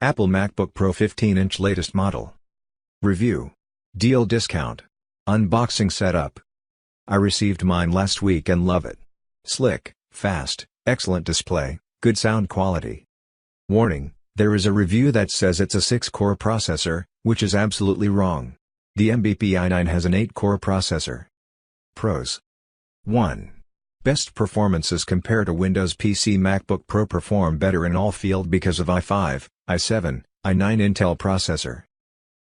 Apple MacBook Pro 15-inch latest model. Review. Deal discount. Unboxing setup. I received mine last week and love it. Slick, fast, excellent display, good sound quality. Warning, there is a review that says it's a 6-core processor, which is absolutely wrong. The MBP i9 has an 8-core processor. Pros. 1. Best performances compared to Windows PC. MacBook Pro perform better in all field because of i5, i7, i9 Intel processor.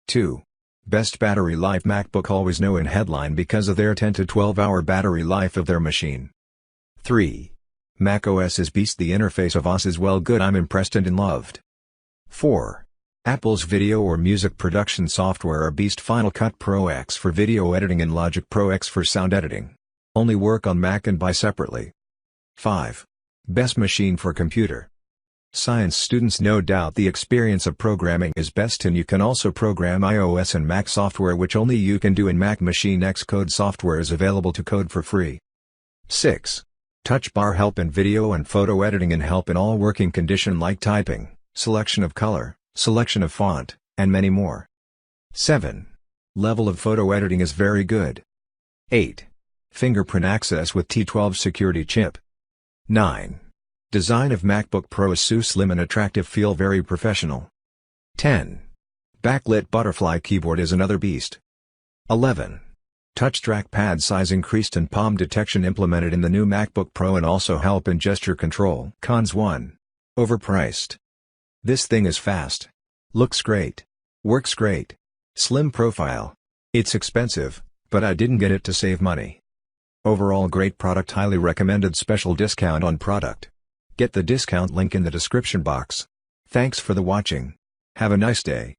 2. Best battery life. MacBook always know in headline because of their 10 to 12 hour battery life of their machine. 3. macOS is beast. The interface of OS is well good. I'm impressed and in loved. 4. Apple's video or music production software are beast. Final Cut Pro X for video editing and Logic Pro X for sound editing. Only work on Mac and buy separately. 5. Best machine for computer science students. No doubt the experience of programming is best, and you can also program iOS and Mac software, which only you can do in Mac machine. Xcode software is available to code for free. 6. TouchBar help in video and photo editing and help in all working condition like typing, selection of color, selection of font, and many more. 7. Level of photo editing is very good. 8. Fingerprint access with T12 security chip. 9. Design of MacBook Pro is so slim and attractive, feel very professional. 10. Backlit butterfly keyboard is another beast. 11. Touch trackpad size increased and palm detection implemented in the new MacBook Pro and also help in gesture control. Cons. 1. Overpriced. This thing is fast. Looks great. Works great. Slim profile. It's expensive, but I didn't get it to save money. Overall great product, highly recommended. Special discount on product. Get the discount link in the description box. Thanks for the watching. Have a nice day.